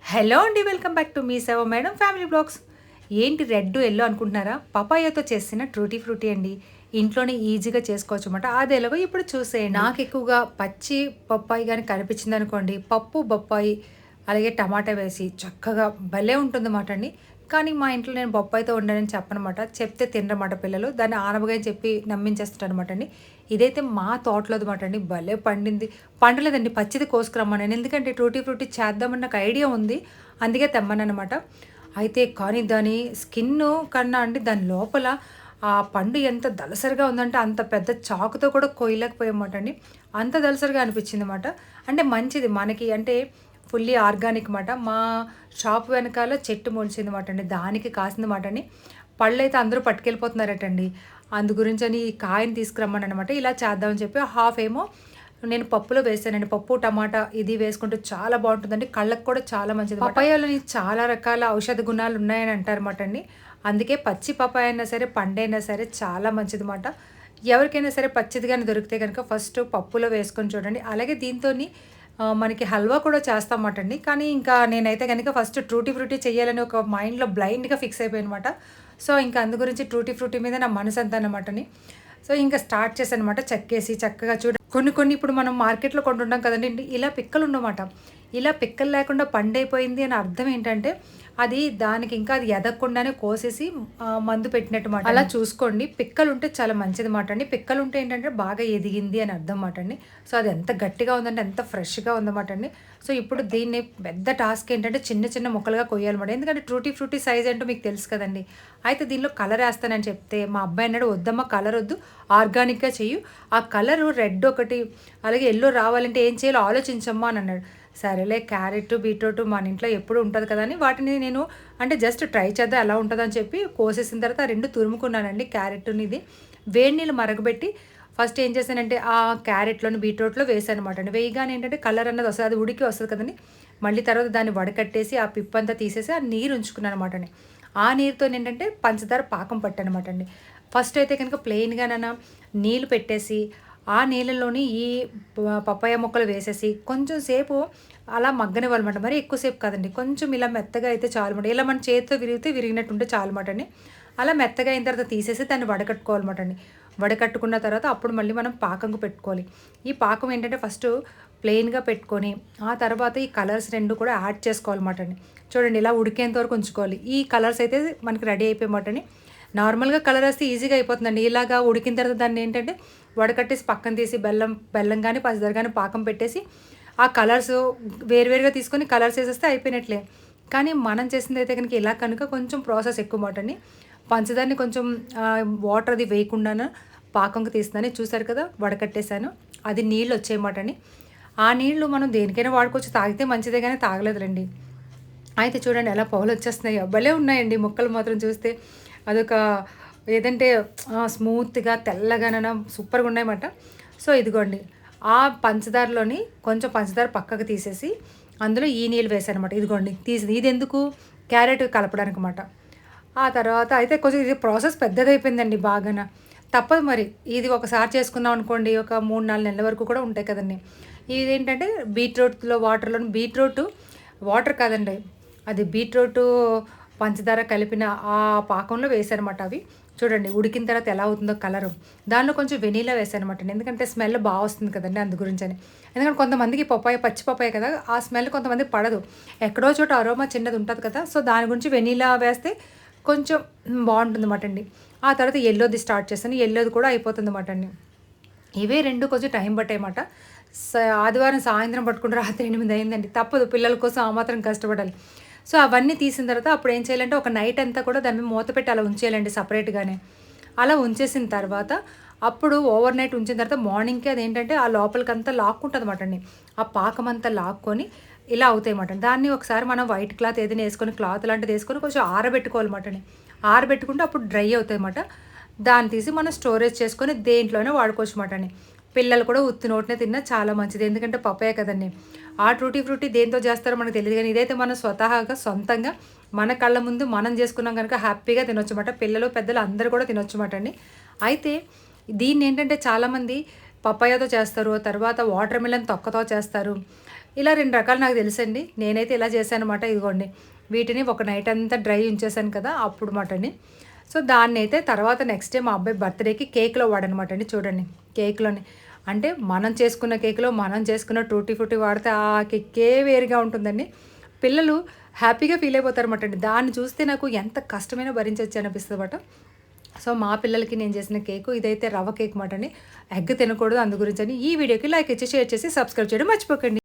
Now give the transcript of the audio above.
Hello అండి. Welcome back to me సేవ madam family blogs. ఏంటి రెడ్, యెల్లో అనుకుంటున్నారా? పపాయాతో చేసిన ట్రూటీ ఫ్రూటీ అండి. ఇంట్లోనే ఈజీగా చేసుకోవచ్చనమాట. అది ఎలాగో ఇప్పుడు చూసేయండి. నాకు ఎక్కువగా పచ్చి పప్పాయి గాని కనిపించిందనుకోండి, పప్పు, బొప్పాయి అలాగే టమాటా వేసి చక్కగా భలే ఉంటుందన్నమాట అండి. కానీ మా ఇంట్లో నేను బొప్పాయితో వండానని చెప్పనమాట. చెప్తే తినరమాట పిల్లలు. దాన్ని ఆనపకాయ అని చెప్పి నమ్మించేస్తారనమాట అండి. ఇదైతే మా తోటలోదమాట అండి. భలే పండింది. పండలేదండి, పచ్చిది కోసుకురమ్మన్నాను. ఎందుకంటే ట్రూటీ ఫ్రూటీ చేద్దామని నాకు ఐడియా ఉంది. అందుకే తెమ్మన్నాననమాట. అయితే కానీ దాని స్కిన్ను కన్నా అండి దాని లోపల ఆ పండు ఎంత దళసరిగా ఉందంటే అంత పెద్ద చాకుతో కూడా కొయ్యలేకపోయామట అండి. అంత దళసరిగా అనిపించిందన్నమాట. అంటే మంచిది మనకి అంటే ఫుల్లీ ఆర్గానిక్ మాట. మా షాప్ వెనకాల చెట్టు మొలిచిందన్నమాట అండి. దానికి కాసిందన్నమాట అండి. పళ్ళైతే అందరూ పట్టుకెళ్ళిపోతున్నారటండి. అందు గురించని ఈ కాయని తీసుకురమ్మన్నాననమాట. ఇలా చేద్దామని చెప్పి హాఫ్ ఏమో నేను పప్పులో వేసానండి. పప్పు, టమాటా ఇది వేసుకుంటే చాలా బావుంటుందండి. కళ్ళకి కూడా చాలా మంచిది. పపాయాలోని చాలా రకాల ఔషధ గుణాలు ఉన్నాయని అంటారన్నమాట అండి. అందుకే పచ్చి పపాయ అయినా సరే, పండైనా సరే చాలా మంచిదిమాట. ఎవరికైనా సరే పచ్చిదిగానే దొరికితే గనుక ఫస్ట్ పప్పులో వేసుకొని చూడండి. అలాగే దీంతోని మనకి హల్వా కూడా చేస్తామటండి. కానీ ఇంకా నేనైతే గనుక ఫస్ట్ ట్రూటీ ఫ్రూటీ చేయాలని ఒక మైండ్‌లో బ్లైండ్‌గా ఫిక్స్ అయిపోయానమాట. సో, ఇంకా అందు గురించి ట్రూటీ ఫ్రూటీ మీద నా మనసంతా అనమాటని. సో, ఇంక స్టార్ట్ చేశాననమాట చెక్కేసి చక్కగా కొన్ని కొన్ని ఇప్పుడు మనం మార్కెట్‌లో కొంటుంటాం కదండీ! ఇలా పిక్కలుండమాట. ఇలా పిక్కలు లేకుండా పండైపోయింది అని అర్థం ఏంటంటే, అది దానికి ఇంకా అది ఎదగకుండానే కోసేసి మందు పెట్టినట్టు మాట. అలా చూసుకోండి. పిక్కలుంటే చాలా మంచిదిమాట అండి. పిక్కలుంటే ఏంటంటే బాగా ఎదిగింది అని అర్థం మాట అండి. సో, అది ఎంత గట్టిగా ఉందంటే ఎంత ఫ్రెష్‌గా ఉందన్నమాట అండి. సో, ఇప్పుడు దీన్ని పెద్ద టాస్క్ ఏంటంటే చిన్న చిన్న ముక్కలుగా కొయ్యాలన్నమాట. ఎందుకంటే ట్రూటీ ఫ్రూటీ సైజ్ ఏంటో మీకు తెలుసు కదండీ! అయితే దీనిలో కలర్ ఏస్తానని చెప్తే మా అబ్బాయి అన్నాడు, "వద్దమ్మా కలర్ వద్దు. ఆర్గానిక్‌గా చెయ్యు. ఆ కలరు రెడ్ ఒకటి అలాగే యెల్లో రావాలంటే ఏం చేయాలో ఆలోచించమ్మా" అని అన్నాడు. సరేలే క్యారెట్, బీట్రూట్ మన ఇంట్లో ఎప్పుడూ ఉంటది కదా! అని వాటిని నేను అంటే జస్ట్ ట్రై చేద్దాం ఎలా ఉంటదని చెప్పి కోసేసిన తర్వాత ఆ 2 తురుముకున్నానండి క్యారెట్‌నిది. వేడి నీళ్ళు మరగబెట్టి ఫస్ట్ ఏం చేశానంటే ఆ క్యారెట్‌లోని, బీట్రూట్‌లో వేసానమాట అండి. వేయగానే ఏంటంటే కలర్ అన్నది వస్తది. అది ఉడికి వస్తది కదండీ! మళ్ళీ తర్వాత దాన్ని వడకట్టేసి ఆ పిప్పంతా తీసేసి ఆ నీరు ఉంచుకున్నాననమాట అండి. ఆ నీరుతోనేంటంటే పంచదార పాకం పట్టానమాట అండి. ఫస్ట్ అయితే కనుక ప్లెయిన్‌గానైనా నీళ్ళు పెట్టేసి, ఆ నీళ్ళలోని ఈ పపాయ ముక్కలు వేసేసి కొంచెం సేపు అలా మగ్గనివ్వాలమాట. మరీ ఎక్కువ సేపు కాదండి. కొంచెం ఇలా మెత్తగా అయితే చాలుమాట. ఇలా మన చేత్తో విరిగితే విరిగినట్టుంటే చాలుమాట అండి. అలా మెత్తగా అయిన తర్వాత తీసేసి దాన్ని వడకట్టుకోవాలమాట అండి. వడకట్టుకున్న తర్వాత అప్పుడు మళ్ళీ మనం పాకంకు పెట్టుకోవాలి. ఈ పాకం ఏంటంటే ఫస్టు ప్లెయిన్‌గా పెట్టుకొని, ఆ తర్వాత ఈ కలర్స్ 2 కూడా యాడ్ చేసుకోవాలమాట అండి. చూడండి ఇలా ఉడికేంత వరకు ఉంచుకోవాలి. ఈ కలర్స్ అయితే మనకి రెడీ అయిపోయామాటని. నార్మల్‌గా కలర్ ఏస్తే ఈజీగా అయిపోతుందండి. ఇలాగా ఉడికిన తర్వాత దాన్ని ఏంటంటే వడకట్టేసి పక్కన తీసి బెల్లం గాని, పంచదార గాని పాకం పెట్టేసి ఆ కలర్స్ వేరువేరుగా తీసుకొని కలర్స్ ఏసేస్తే అయిపోయినట్లే. కానీ మనం చేసిందైతే గనుక ఇలా కనుక కొంచెం ప్రాసెస్ ఎక్కువ మాటండి. పంచదారని కొంచెం వాటర్ అది వేయకుండాను పాకంకి తీస్తున్నాను. చూసారు కదా! వడకట్టేసాను. అది నీళ్ళొచ్చాయమాటండి. ఆ నీళ్ళు మనం దేనికైనా వాడుకోవచ్చు. తాగితే మంచిదే గానీ తాగలేదులెండి. అయితే చూడండి ఎలా పొగలొచ్చేస్తున్నాయో. భలే ఉన్నాయండి ముక్కలు మాత్రం చూస్తే. అదొక ఏదంటే స్మూత్‌గా తెల్లగానన సూపర్‌గున్నాయన్నమాట. సో, ఇదిగోండి ఆ పంచదారలోని కొంచెం పంచదార పక్కకు తీసేసి, అందులో ఈ నీళ్ళు వేశానన్నమాట. ఇదిగోండి తీసింది. ఇదెందుకు? క్యారెట్ కలపడానికన్నమాట. ఆ తర్వాత అయితే కొంచెం ఇది ప్రాసెస్ పెద్దదయిపోయిందండి బాగాన. తప్పదు మరి. ఇది ఒకసారి చేసుకున్నాం అనుకోండి, ఒక 3, 4 నెలల వరకు కూడా ఉంటాయి కదండీ. ఇదేంటంటే బీట్రూట్‌లో వాటర్‌లోని బీట్రూటు వాటర్ కాదండి. అది బీట్రూటు, పంచదార కలిపిన ఆ పాకంలో వేశానమాట అవి. చూడండి ఉడికిన తర్వాత ఎలా అవుతుందో కలరు. దానిలో కొంచెం వెనిలా వేశానమాట. ఎందుకంటే స్మెల్ బా వస్తుంది కదండీ! అందు గురించని. ఎందుకంటే కొంతమందికి పపాయ పచ్చి పపాయ కదా! ఆ స్మెల్ కొంతమందికి పడదు. ఎక్కడో చోట అరోమా చిన్నది ఉంటది కదా! సో, దాని గురించి వెనిలా వేస్తే కొంచెం బావుంటుందన్నమాట అండి. ఆ తర్వాత యెల్లోది స్టార్ట్ చేశాను. యెల్లోది కూడా అయిపోతుందన్నమాట అండి. ఇవే 2 కొంచెం టైం పట్టాయమాట. స ఆదివారం సాయంత్రం పట్టుకుంటే రాత్రి 8 అయిందండి. తప్పదు పిల్లల కోసం ఆ మాత్రం కష్టపడాలి. సో, అవన్నీ తీసిన తర్వాత అప్పుడేం చేయాలంటే ఒక నైట్ అంతా కూడా దాని మీద మూత పెట్టి అలా ఉంచేయాలండి సెపరేట్‌గానే. అలా ఉంచేసిన తర్వాత అప్పుడు ఓవర్ నైట్ ఉంచిన తర్వాత మార్నింగ్‌కి అదేంటంటే ఆ లోపలికంతా లాక్కుంటదన్నమాట అండి. ఆ పాకమంతా లాక్కొని ఇలా అవుతాయన్నమాట. దాన్ని ఒకసారి మనం వైట్ క్లాత్ ఏదైనా యేసుకొని క్లాత్ లాంటిదేసుకొని కొంచెం ఆరబెట్టుకోవాలన్నమాట అండి. ఆరబెట్టుకుంటే అప్పుడు డ్రై అవుతాయన్నమాట. దాన్ని తీసి మనం స్టోరేజ్ చేసుకొని దేంట్లోనే వాడుకోవచ్చుమాట అండి. పిల్లలు కూడా ఉత్తి నోటినే తిన్నా చాలా మంచిది. ఎందుకంటే పపాయ కదండీ. ఆ ట్రూటీ ఫ్రూటీ దేనితో చేస్తారో మనకు తెలీదు గానీ, ఇదైతే మనం స్వతహాగా సొంతంగా మన కళ్ళ ముందు మనం చేసుకున్నాం గనుక హ్యాపీగా తినొచ్చుమాట. పిల్లలు, పెద్దలు అందరూ కూడా తినొచ్చుమాట అండి. అయితే దీన్నేంటంటే చాలామంది పపాయాతో చేస్తారు. తర్వాత వాటర్ మిలన్ తొక్కతో చేస్తారు. ఇలా 2 రకాలు నాకు తెలుసండి. నేనైతే ఇలా చేశానన్నమాట. ఇదిగోండి వీటిని ఒక నైట్ అంతా డ్రై ఉంచేసాను కదా! అప్పుడు మటని. సో, దాన్నైతే తర్వాత నెక్స్ట్ డే మా అబ్బాయి బర్త్‌డేకి కేక్‌లో వాడానమాట అండి. చూడండి కేక్‌లోని అంటే మనం చేసుకున్న కేక్‌లో మనం చేసుకున్న టూటీ ఫ్రూటీ వాడితే ఆ కిక్కే వేరుగా ఉంటుందండి. పిల్లలు హ్యాపీగా ఫీల్ అయిపోతారన్నమాట అండి. దాన్ని చూస్తే నాకు ఎంత కష్టమైనా భరించొచ్చు అనిపిస్తదన్నమాట. సో, మా పిల్లలకి నేను చేసిన కేకు ఇదైతే రవ్వ కేక్ మాట అండి. ఎగ్ తినకూడదు అందు గురించని. ఈ వీడియోకి లైక్ ఇచ్చి, షేర్ చేసి, సబ్స్క్రైబ్ చేయడం మర్చిపోకండి.